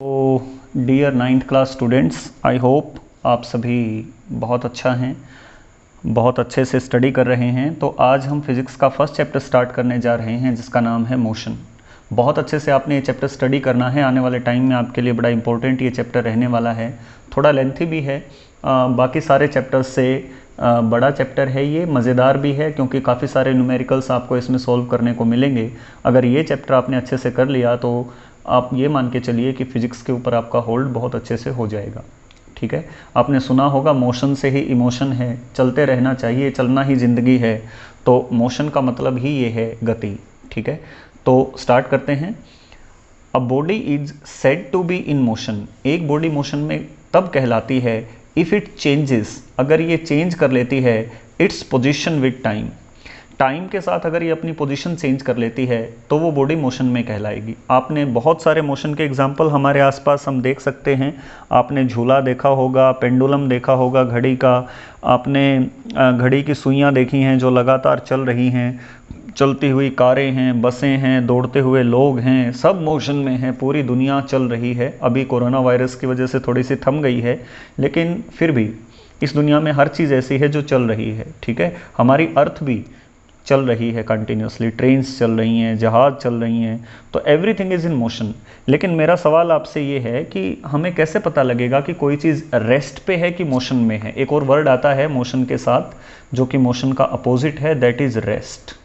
तो dear 9th class students, I hope आप सभी बहुत अच्छा हैं, बहुत अच्छे से स्टडी कर रहे हैं। तो आज हम फिज़िक्स का फर्स्ट चैप्टर स्टार्ट करने जा रहे हैं जिसका नाम है मोशन। बहुत अच्छे से आपने ये चैप्टर स्टडी करना है, आने वाले टाइम में आपके लिए बड़ा इंपॉर्टेंट ये चैप्टर रहने वाला है। थोड़ा लेंथी भी है, बाकी सारे चैप्टर्स से बड़ा चैप्टर है ये, मज़ेदार भी है क्योंकि काफ़ी सारे न्यूमेरिकल्स आपको इसमें सॉल्व करने को मिलेंगे। अगर ये चैप्टर आपने अच्छे से कर लिया तो आप ये मान के चलिए कि फ़िज़िक्स के ऊपर आपका होल्ड बहुत अच्छे से हो जाएगा। ठीक है, आपने सुना होगा मोशन से ही इमोशन है, चलते रहना चाहिए, चलना ही ज़िंदगी है। तो मोशन का मतलब ही ये है गति। ठीक है, तो स्टार्ट करते हैं। A body is said to be in motion. एक बॉडी मोशन में तब कहलाती है इफ़ इट चेंजेस, अगर ये चेंज कर लेती है its position with time. Time के साथ अगर ये अपनी पोजीशन चेंज कर लेती है तो वो बॉडी मोशन में कहलाएगी। आपने बहुत सारे मोशन के एग्जांपल हमारे आसपास हम देख सकते हैं। आपने झूला देखा होगा, पेंडुलम देखा होगा घड़ी का, आपने घड़ी की सुइयां देखी हैं जो लगातार चल रही हैं, चलती हुई कारें हैं, बसें हैं, दौड़ते हुए लोग हैं, सब मोशन में हैं, पूरी दुनिया चल रही है। अभी कोरोना वायरस की वजह से थोड़ी सी थम गई है, लेकिन फिर भी इस दुनिया में हर चीज़ ऐसी है जो चल रही है। ठीक है, हमारी अर्थ भी चल रही है कंटिन्यूसली, ट्रेन्स चल रही हैं, जहाज़ चल रही हैं, तो एवरीथिंग इज़ इन मोशन। लेकिन मेरा सवाल आपसे ये है कि हमें कैसे पता लगेगा कि कोई चीज़ रेस्ट पे है कि मोशन में है। एक और वर्ड आता है मोशन के साथ जो कि मोशन का अपोजिट है, दैट इज़ रेस्ट।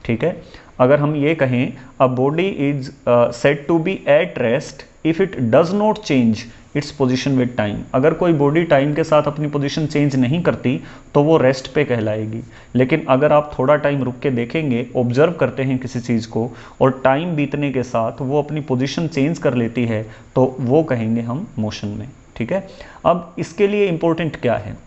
ठीक है, अगर हम ये कहें a body is said to be at rest if it does not change its position with time. अगर कोई बॉडी टाइम के साथ अपनी पोजीशन चेंज नहीं करती तो वो रेस्ट पे कहलाएगी। लेकिन अगर आप थोड़ा टाइम रुक के देखेंगे, ऑब्जर्व करते हैं किसी चीज़ को और टाइम बीतने के साथ वो अपनी पोजीशन चेंज कर लेती है तो वो कहेंगे हम मोशन में। ठीक है, अब इसके लिए इम्पोर्टेंट क्या है।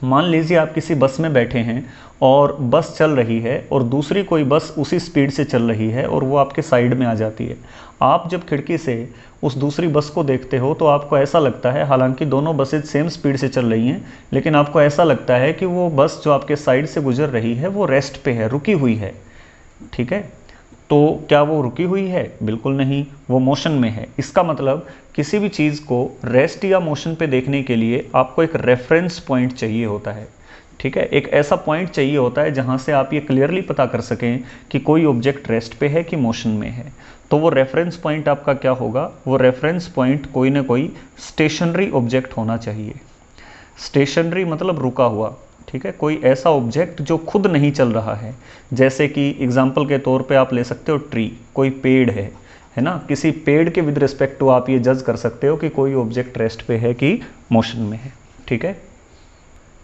मान लीजिए आप किसी बस में बैठे हैं और बस चल रही है और दूसरी कोई बस उसी स्पीड से चल रही है और वो आपके साइड में आ जाती है। आप जब खिड़की से उस दूसरी बस को देखते हो तो आपको ऐसा लगता है, हालांकि दोनों बसेज सेम स्पीड से चल रही हैं, लेकिन आपको ऐसा लगता है कि वो बस जो आपके साइड से गुजर रही है वो रेस्ट पे है, रुकी हुई है। ठीक है, तो क्या वो रुकी हुई है? बिल्कुल नहीं, वो मोशन में है। इसका मतलब किसी भी चीज़ को रेस्ट या मोशन पे देखने के लिए आपको एक रेफरेंस पॉइंट चाहिए होता है। ठीक है, एक ऐसा पॉइंट चाहिए होता है जहां से आप ये क्लियरली पता कर सकें कि कोई ऑब्जेक्ट रेस्ट पे है कि मोशन में है। तो वो रेफरेंस पॉइंट आपका क्या होगा? वो रेफरेंस पॉइंट कोई ना कोई स्टेशनरी ऑब्जेक्ट होना चाहिए। स्टेशनरी मतलब रुका हुआ। ठीक है, कोई ऐसा ऑब्जेक्ट जो खुद नहीं चल रहा है। जैसे कि एग्जाम्पल के तौर पे आप ले सकते हो ट्री, कोई पेड़ है ना। किसी पेड़ के विद रिस्पेक्ट टू आप ये जज कर सकते हो कि कोई ऑब्जेक्ट रेस्ट पे है कि मोशन में है। ठीक है,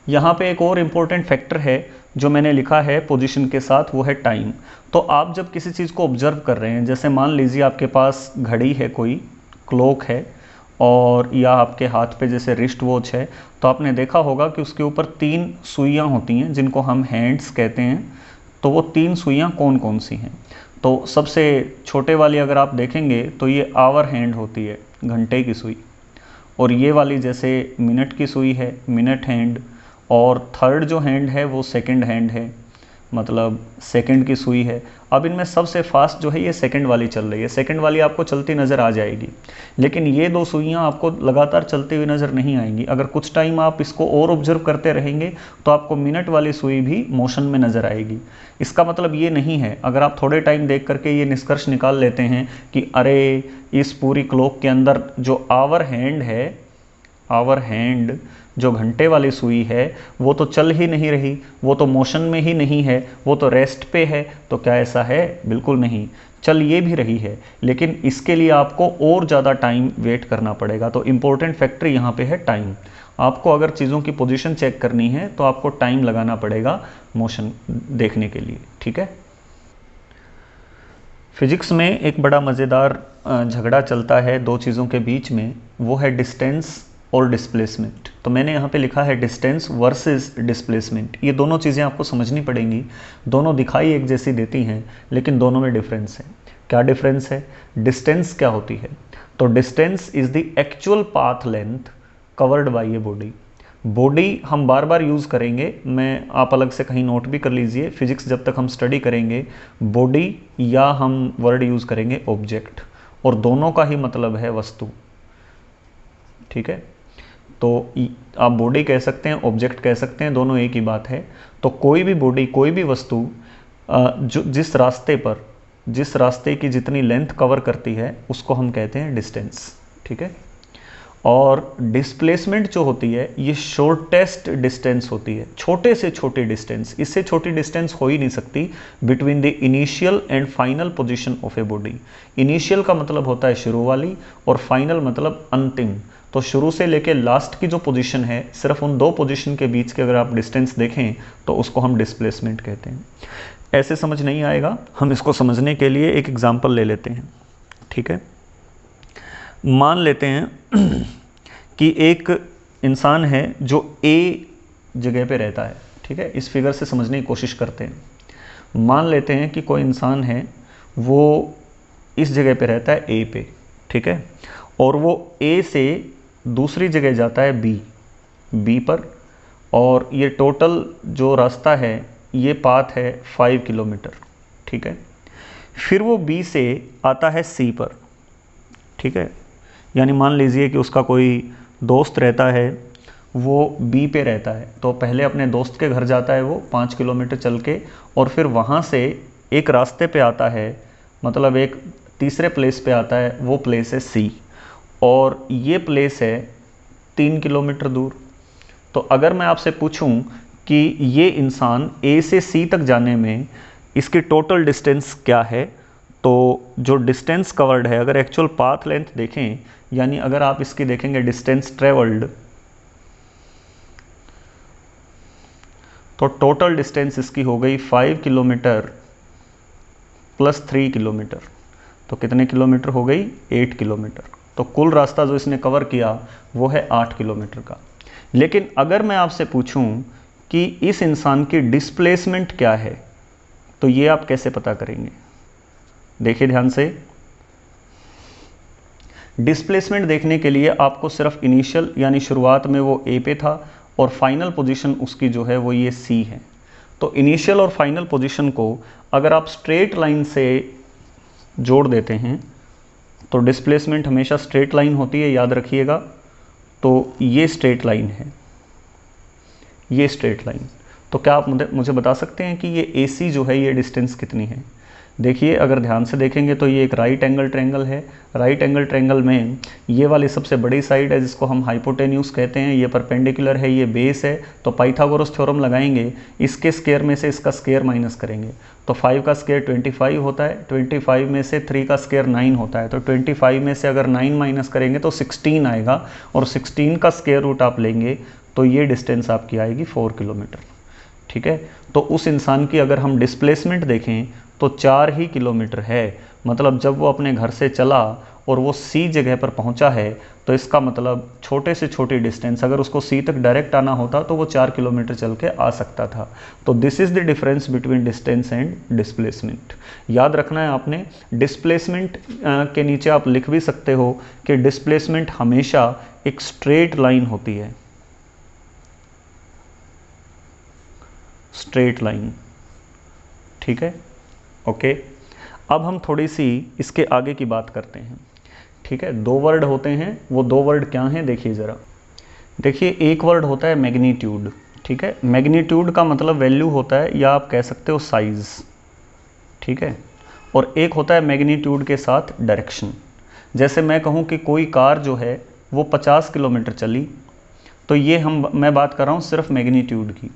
यहाँ पे एक और इम्पोर्टेंट फैक्टर है जो मैंने लिखा है पोजीशन के साथ, वो है टाइम। तो आप जब किसी चीज़ को ऑब्जर्व कर रहे हैं, जैसे मान लीजिए आपके पास घड़ी है, कोई क्लॉक है, और या आपके हाथ पे जैसे रिस्ट वॉच है, तो आपने देखा होगा कि उसके ऊपर 3 सुइयाँ होती हैं जिनको हम हैंड्स कहते हैं। तो वो 3 सुइयाँ कौन कौन सी हैं? तो सबसे छोटे वाली अगर आप देखेंगे तो ये आवर हैंड होती है, घंटे की सुई। और ये वाली जैसे मिनट की सुई है, मिनट हैंड। और थर्ड जो हैंड है वो सेकंड हैंड है, मतलब सेकंड की सुई है। अब इनमें सबसे फास्ट जो है ये सेकंड वाली चल रही है, सेकंड वाली आपको चलती नज़र आ जाएगी। लेकिन ये 2 सुइयाँ आपको लगातार चलती हुई नज़र नहीं आएंगी। अगर कुछ टाइम आप इसको और ऑब्जर्व करते रहेंगे तो आपको मिनट वाली सुई भी मोशन में नज़र आएगी। इसका मतलब ये नहीं है, अगर आप थोड़े टाइम देख करके ये निष्कर्ष निकाल लेते हैं कि अरे इस पूरी क्लॉक के अंदर जो आवर हैंड है, आवर हैंड जो घंटे वाली सुई है वो तो चल ही नहीं रही, वो तो मोशन में ही नहीं है, वो तो रेस्ट पे है, तो क्या ऐसा है? बिल्कुल नहीं, चल ये भी रही है, लेकिन इसके लिए आपको और ज़्यादा टाइम वेट करना पड़ेगा। तो इम्पोर्टेंट फैक्टर यहाँ पे है टाइम। आपको अगर चीज़ों की पोजीशन चेक करनी है तो आपको टाइम लगाना पड़ेगा मोशन देखने के लिए। ठीक है, फिजिक्स में एक बड़ा मज़ेदार झगड़ा चलता है 2 चीज़ों के बीच में, वो है डिस्टेंस और डिस्प्लेसमेंट। तो मैंने यहाँ पे लिखा है डिस्टेंस वर्सेस डिस्प्लेसमेंट। ये दोनों चीज़ें आपको समझनी पड़ेंगी। दोनों दिखाई एक जैसी देती हैं लेकिन दोनों में डिफरेंस है। क्या डिफरेंस है? डिस्टेंस क्या होती है? तो distance is the actual path length covered by a body. Body हम बार बार यूज़ करेंगे, आप अलग से कहीं नोट भी कर लीजिए। फिजिक्स जब तक हम स्टडी करेंगे, बॉडी या हम वर्ड यूज़ करेंगे ऑब्जेक्ट, और दोनों का ही मतलब है वस्तु। ठीक है। तो आप बॉडी कह सकते हैं, ऑब्जेक्ट कह सकते हैं, दोनों एक ही बात है। तो कोई भी बॉडी, कोई भी वस्तु जो जिस रास्ते की जितनी लेंथ कवर करती है उसको हम कहते हैं डिस्टेंस, ठीक है। और डिस्प्लेसमेंट जो होती है ये शॉर्टेस्ट डिस्टेंस होती है, छोटे से छोटी डिस्टेंस, इससे छोटी डिस्टेंस हो ही नहीं सकती between the initial and final position of a body. Initial का मतलब होता है शुरू वाली और फाइनल मतलब अंतिम। तो शुरू से लेके लास्ट की जो पोजीशन है, सिर्फ उन दो पोजीशन के बीच के अगर आप डिस्टेंस देखें तो उसको हम डिस्प्लेसमेंट कहते हैं। ऐसे समझ नहीं आएगा, हम इसको समझने के लिए एक एग्जांपल ले लेते हैं, ठीक है। मान लेते हैं कि एक इंसान है जो ए जगह पे रहता है, ठीक है। इस फिगर से समझने की कोशिश करते हैं। मान लेते हैं कि कोई इंसान है वो इस जगह पे रहता है ए पे, ठीक है। और वो ए से दूसरी जगह जाता है बी पर, और ये टोटल जो रास्ता है ये पाथ है 5 किलोमीटर, ठीक है। फिर वो बी से आता है सी पर, ठीक है। यानी मान लीजिए कि उसका कोई दोस्त रहता है, वो बी पे रहता है, तो पहले अपने दोस्त के घर जाता है वो 5 किलोमीटर चल के, और फिर वहाँ से एक रास्ते पे आता है, मतलब एक तीसरे प्लेस पे आता है, वो प्लेस है सी, और ये प्लेस है 3 किलोमीटर दूर। तो अगर मैं आपसे पूछूं कि ये इंसान ए से सी तक जाने में इसकी टोटल डिस्टेंस क्या है, तो जो डिस्टेंस कवर्ड है, अगर एक्चुअल पाथ लेंथ देखें, यानी अगर आप इसकी देखेंगे डिस्टेंस ट्रेवल्ड, तो टोटल डिस्टेंस इसकी हो गई 5 किलोमीटर प्लस 3 किलोमीटर, तो कितने किलोमीटर हो गई? 8 किलोमीटर। तो कुल रास्ता जो इसने कवर किया वो है 8 किलोमीटर का। लेकिन अगर मैं आपसे पूछूं कि इस इंसान की डिस्प्लेसमेंट क्या है, तो ये आप कैसे पता करेंगे? देखिए ध्यान से, डिस्प्लेसमेंट देखने के लिए आपको सिर्फ इनिशियल यानी शुरुआत में वो ए पे था और फाइनल पोजीशन उसकी जो है वो ये सी है। तो इनिशियल और फाइनल पोजीशन को अगर आप स्ट्रेट लाइन से जोड़ देते हैं तो डिस्प्लेसमेंट हमेशा स्ट्रेट लाइन होती है, याद रखिएगा। तो ये स्ट्रेट लाइन है, ये स्ट्रेट लाइन। तो क्या आप मुझे बता सकते हैं कि ये AC जो है ये डिस्टेंस कितनी है? देखिए अगर ध्यान से देखेंगे तो ये एक राइट एंगल ट्रायंगल है। राइट एंगल ट्रायंगल में ये वाली सबसे बड़ी साइड है जिसको हम हाइपोटेन्यूज कहते हैं, ये परपेंडिकुलर है, ये बेस है। तो पाइथागोरस थ्योरम लगाएंगे, इसके स्क्वायर में से इसका स्क्वायर माइनस करेंगे तो 5 का स्क्वायर 25 होता है, 25 में से 3 का स्क्वायर 9 होता है, तो 25 में से अगर 9 माइनस करेंगे तो 16 आएगा, और 16 का स्क्वायर रूट आप लेंगे तो ये डिस्टेंस आपकी आएगी 4 किलोमीटर, ठीक है। तो उस इंसान की अगर हम डिस्प्लेसमेंट देखें तो 4 ही किलोमीटर है। मतलब जब वो अपने घर से चला और वो सी जगह पर पहुंचा है, तो इसका मतलब छोटे से छोटी डिस्टेंस, अगर उसको सी तक डायरेक्ट आना होता तो वो 4 किलोमीटर चल के आ सकता था। तो this is the difference between distance and displacement. याद रखना है आपने, डिस्प्लेसमेंट के नीचे आप लिख भी सकते हो कि डिस्प्लेसमेंट हमेशा एक स्ट्रेट लाइन होती है, स्ट्रेट लाइन, ठीक है, ओके। अब हम थोड़ी सी इसके आगे की बात करते हैं, ठीक है। 2 वर्ड होते हैं, वो 2 वर्ड क्या हैं देखिए ज़रा। देखिए एक वर्ड होता है मैग्नीट्यूड, ठीक है। मैग्नीट्यूड का मतलब वैल्यू होता है, या आप कह सकते हो साइज़, ठीक है। और एक होता है मैग्नीट्यूड के साथ डायरेक्शन। जैसे मैं कहूँ कि कोई कार जो है वो 50 किलोमीटर चली, तो ये मैं बात कर रहा हूँ सिर्फ मैग्नीट्यूड की।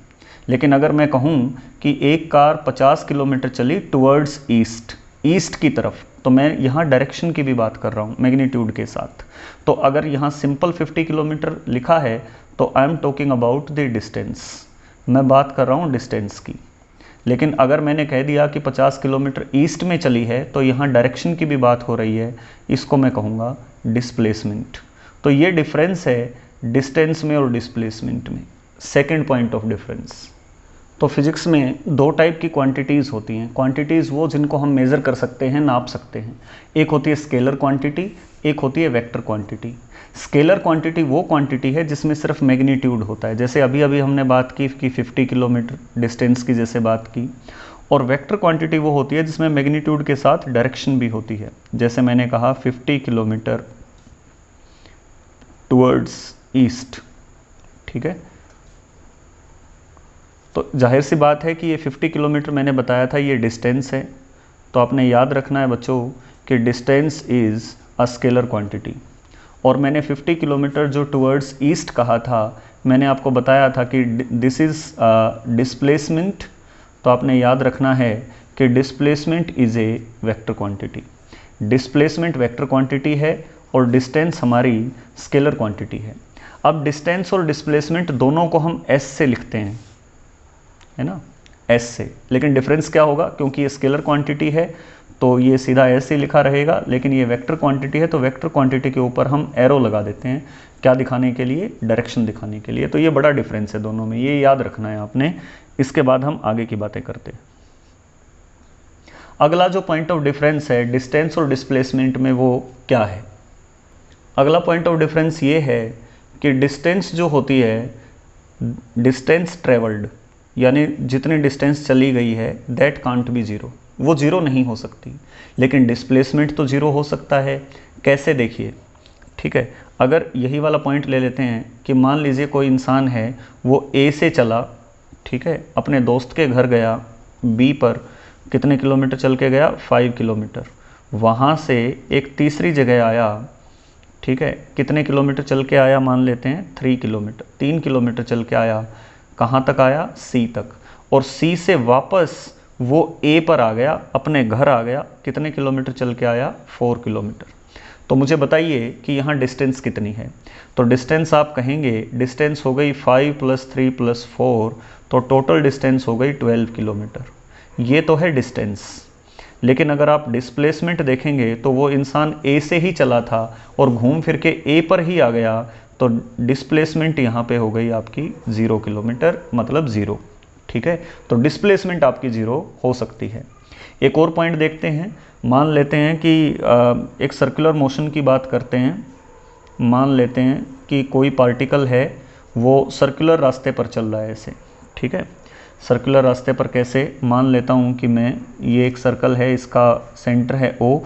लेकिन अगर मैं कहूँ कि एक कार 50 किलोमीटर चली टुवर्ड्स ईस्ट, ईस्ट की तरफ, तो मैं यहाँ डायरेक्शन की भी बात कर रहा हूँ मैग्नीट्यूड के साथ। तो अगर यहाँ सिंपल 50 किलोमीटर लिखा है तो I am talking about the distance, मैं बात कर रहा हूँ डिस्टेंस की। लेकिन अगर मैंने कह दिया कि 50 किलोमीटर ईस्ट में चली है तो यहाँ डायरेक्शन की भी बात हो रही है, इसको मैं कहूँगा डिस्प्लेसमेंट। तो ये डिफरेंस है डिस्टेंस में और डिस्प्लेसमेंट में, सेकेंड पॉइंट ऑफ डिफरेंस। तो फिजिक्स में 2 टाइप की क्वांटिटीज़ होती हैं। क्वांटिटीज़ वो जिनको हम मेज़र कर सकते हैं, नाप सकते हैं। एक होती है स्केलर क्वांटिटी, एक होती है वेक्टर क्वांटिटी। स्केलर क्वांटिटी वो क्वांटिटी है जिसमें सिर्फ मैग्नीट्यूड होता है, जैसे अभी अभी हमने बात की कि 50 किलोमीटर डिस्टेंस की जैसे बात की। और वेक्टर क्वांटिटी वो होती है जिसमें मैग्नीट्यूड के साथ डायरेक्शन भी होती है, जैसे मैंने कहा 50 किलोमीटर टूवर्ड्स ईस्ट, ठीक है। तो जाहिर सी बात है कि ये 50 किलोमीटर मैंने बताया था ये डिस्टेंस है, तो आपने याद रखना है बच्चों कि distance is a scalar quantity. और मैंने 50 किलोमीटर जो टूवर्ड्स ईस्ट कहा था, मैंने आपको बताया था कि दिस इज़ डिस्प्लेसमेंट, तो आपने याद रखना है कि displacement is a vector quantity. Displacement vector quantity है और डिस्टेंस हमारी स्केलर क्वांटिटी है। अब डिस्टेंस और डिस्प्लेसमेंट दोनों को हम एस से लिखते हैं, है ना, एस से, लेकिन डिफरेंस क्या होगा, क्योंकि ये स्केलर क्वांटिटी है तो ये सीधा एस ही लिखा रहेगा, लेकिन ये वेक्टर क्वांटिटी है तो वेक्टर क्वांटिटी के ऊपर हम एरो लगा देते हैं, क्या दिखाने के लिए, डायरेक्शन दिखाने के लिए। तो ये बड़ा डिफरेंस है दोनों में, ये याद रखना है आपने। इसके बाद हम आगे की बातें करते हैं। अगला जो पॉइंट ऑफ डिफरेंस है डिस्टेंस और डिस्प्लेसमेंट में, वो क्या है? अगला पॉइंट ऑफ डिफरेंस ये है कि डिस्टेंस जो होती है, डिस्टेंस ट्रेवल्ड, यानी जितनी डिस्टेंस चली गई है, दैट कांट बी जीरो, वो जीरो नहीं हो सकती। लेकिन डिस्प्लेसमेंट तो जीरो हो सकता है। कैसे, देखिए, ठीक है। अगर यही वाला पॉइंट ले लेते हैं कि मान लीजिए कोई इंसान है, वो ए से चला, ठीक है, अपने दोस्त के घर गया, बी पर कितने किलोमीटर चल के गया, 5 किलोमीटर। वहाँ से एक तीसरी जगह आया, ठीक है, कितने किलोमीटर चल के आया, मान लेते हैं 3 किलोमीटर, 3 किलोमीटर चल के आया, कहाँ तक आया, सी तक। और सी से वापस वो ए पर आ गया, अपने घर आ गया, कितने किलोमीटर चल के आया, 4 किलोमीटर। तो मुझे बताइए कि यहाँ डिस्टेंस कितनी है। तो डिस्टेंस आप कहेंगे, डिस्टेंस हो गई 5 + 3 + 4, तो टोटल डिस्टेंस हो गई 12 किलोमीटर। ये तो है डिस्टेंस। लेकिन अगर आप डिस्प्लेसमेंट देखेंगे तो वो इंसान ए से ही चला था और घूम फिर के ए पर ही आ गया, तो डिस्प्लेसमेंट यहाँ पे हो गई आपकी 0 किलोमीटर, मतलब 0, ठीक है। तो डिस्प्लेसमेंट आपकी 0 हो सकती है। एक और पॉइंट देखते हैं। मान लेते हैं कि एक सर्कुलर मोशन की बात करते हैं। मान लेते हैं कि कोई पार्टिकल है, वो सर्कुलर रास्ते पर चल रहा है ऐसे, ठीक है। सर्कुलर रास्ते पर कैसे, मान लेता हूँ कि मैं, ये एक सर्कल है, इसका सेंटर है O,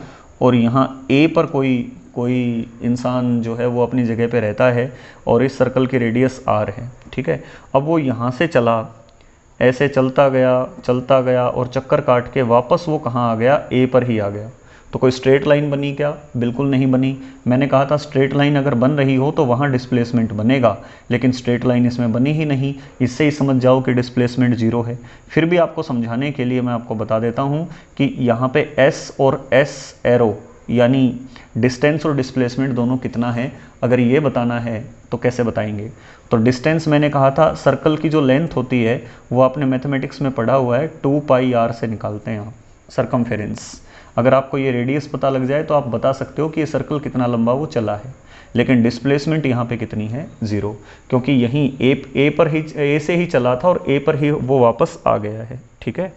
और यहाँ A पर कोई इंसान जो है वो अपनी जगह पे रहता है, और इस सर्कल की रेडियस R है, ठीक है। अब वो यहाँ से चला, ऐसे चलता गया और चक्कर काट के वापस वो कहाँ आ गया, A पर ही आ गया। तो कोई स्ट्रेट लाइन बनी क्या? बिल्कुल नहीं बनी। मैंने कहा था स्ट्रेट लाइन अगर बन रही हो तो वहाँ डिस्प्लेसमेंट बनेगा, लेकिन स्ट्रेट लाइन इसमें बनी ही नहीं। इससे ही समझ जाओ कि डिस्प्लेसमेंट 0 है। फिर भी आपको समझाने के लिए मैं आपको बता देता हूँ कि यहाँ पे S और S एरो, यानी डिस्टेंस और डिस्प्लेसमेंट दोनों कितना है, अगर ये बताना है तो कैसे बताएंगे। तो डिस्टेंस मैंने कहा था, सर्कल की जो लेंथ होती है वो आपने मैथमेटिक्स में पढ़ा हुआ है, 2πr से निकालते हैं आप सर्कमफेरेंस। अगर आपको ये रेडियस पता लग जाए तो आप बता सकते हो कि ये सर्कल कितना लंबा वो चला है। लेकिन डिस्प्लेसमेंट यहाँ पे कितनी है, 0, क्योंकि यहीं ए से ही चला था और ए पर ही वो वापस आ गया है, ठीक है।